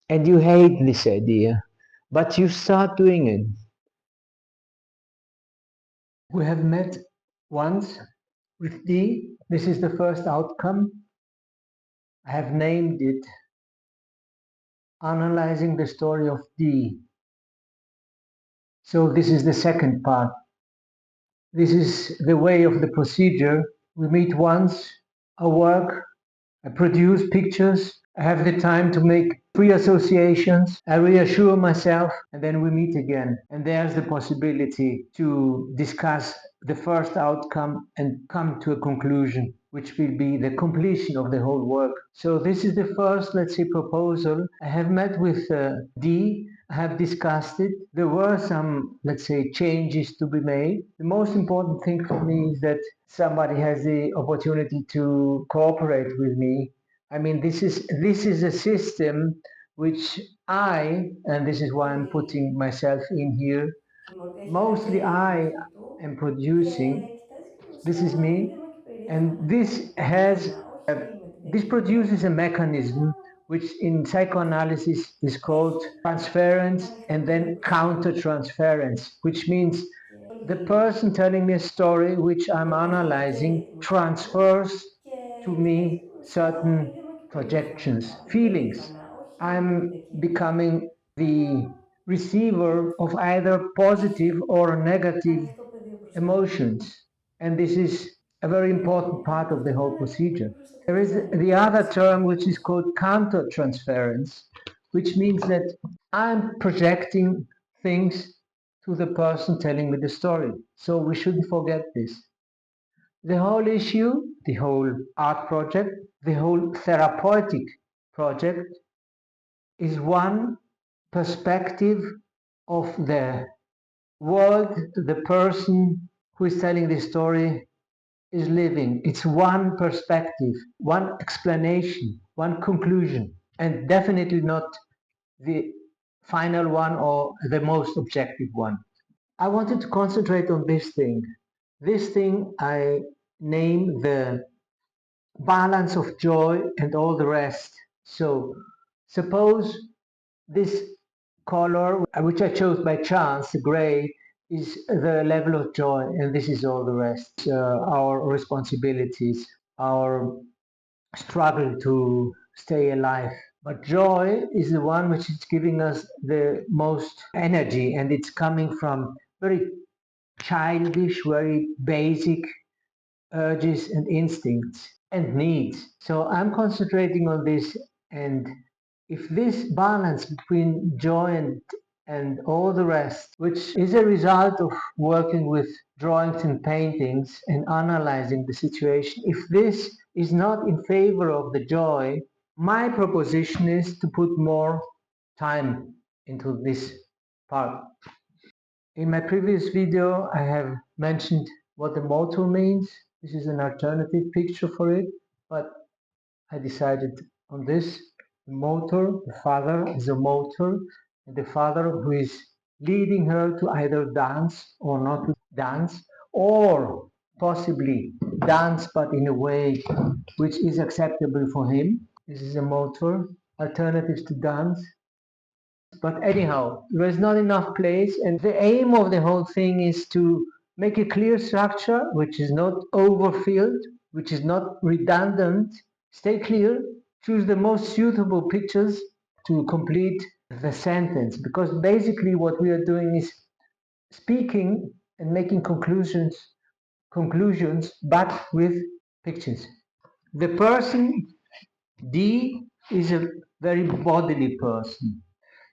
and you hate this idea, but you start doing it. We have met once with D. This is the first outcome. I have named it Analyzing the Story of D. So this is the second part. This is the way of the procedure. We meet once, I work, I produce pictures, I have the time to make free associations, I reassure myself, and then we meet again. And there's the possibility to discuss the first outcome and come to a conclusion, which will be the completion of the whole work. So this is the first, let's say, proposal. I have met with D. I have discussed it. There were some, let's say, changes to be made. The most important thing for me is that somebody has the opportunity to cooperate with me. I mean, this is a system which and this is why I'm putting myself in here, mostly I am producing. This is me, and a, this produces a mechanism which in psychoanalysis is called transference and then counter-transference, which means the person telling me a story which I'm analyzing transfers to me certain projections, feelings. I'm becoming the receiver of either positive or negative emotions. And this is a very important part of the whole procedure. There is the other term which is called counter-transference, which means that I'm projecting things to the person telling me the story. So we shouldn't forget this. The whole issue, the whole art project, the whole therapeutic project is one perspective of the world the person who is telling the story is living. It's one perspective, one explanation, one conclusion, and definitely not the final one or the most objective one. I wanted to concentrate on this thing. This thing I name the balance of joy and all the rest. So suppose this color, which I chose by chance, gray, is the level of joy, and this is all the rest. Our responsibilities, our struggle to stay alive. But joy is the one which is giving us the most energy, and it's coming from very childish, very basic urges and instincts and needs. So I'm concentrating on this, and if this balance between joy and all the rest, which is a result of working with drawings and paintings and analyzing the situation, if this is not in favor of the joy, my proposition is to put more time into this part. In my previous video, I have mentioned what the motor means. This is an alternative picture for it, but I decided on this. The motor, the father is a motor, and the father who is leading her to either dance or not to dance, or possibly dance but in a way which is acceptable for him. This is a motor. Alternatives to dance. But anyhow, there is not enough place, and the aim of the whole thing is to make a clear structure which is not overfilled, which is not redundant. Stay clear, choose the most suitable pictures to complete the sentence, because basically what we are doing is speaking and making conclusions, but with pictures. The person D is a very bodily person.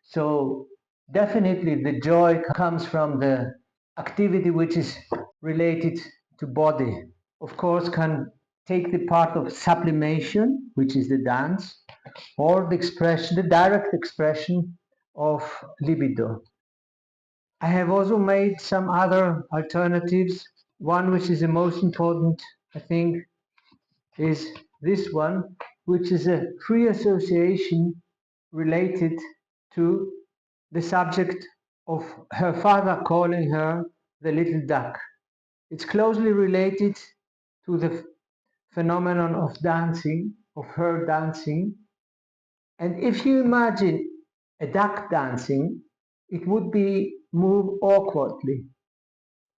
So definitely the joy comes from the activity which is related to body. Of course, can take the part of sublimation, which is the dance, or the expression, the direct expression of libido. I have also made some other alternatives. One which is the most important, I think, is this one, which is a free association related to the subject of her father calling her the little duck. It's closely related to the phenomenon of dancing, of her dancing. And if you imagine a duck dancing, it would be move awkwardly.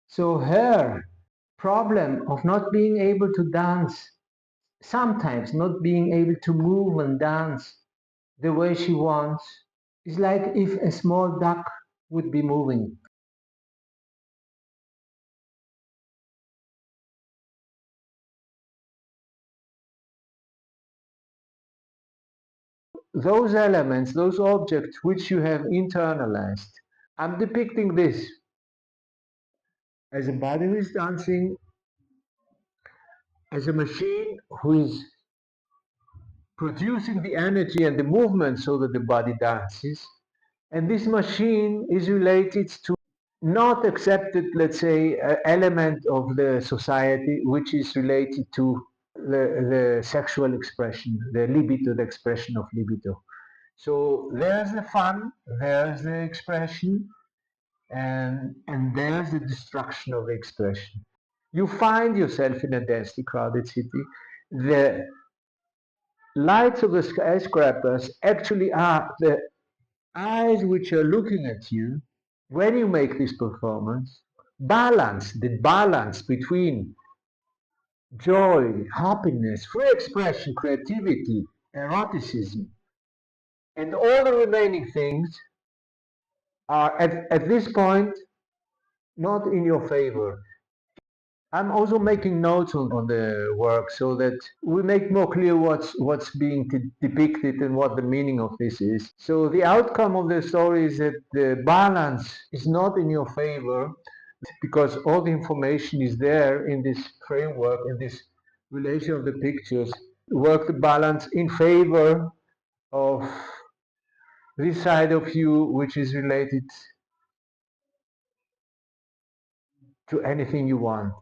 So her problem of not being able to dance, sometimes not being able to move and dance the way she wants, is like if a small duck would be moving. Those elements, those objects which you have internalized, I'm depicting this as a body who is dancing, as a machine who is producing the energy and the movement so that the body dances. And this machine is related to not accepted, let's say, element of the society which is related to the sexual expression, the libido, the expression of libido. So there's the fun, there's the expression, and there's the destruction of the expression. You find yourself in a densely crowded city. The lights of the skyscrapers actually are the eyes which are looking at you when you make this performance. The balance between joy, happiness, free expression, creativity, eroticism, and all the remaining things are at this point not in your favor. I'm also making notes on the work so that we make more clear what's being depicted and what the meaning of this is. So the outcome of the story is that the balance is not in your favor because all the information is there in this framework, in this relation of the pictures. Work the balance in favor of this side of you which is related to anything you want.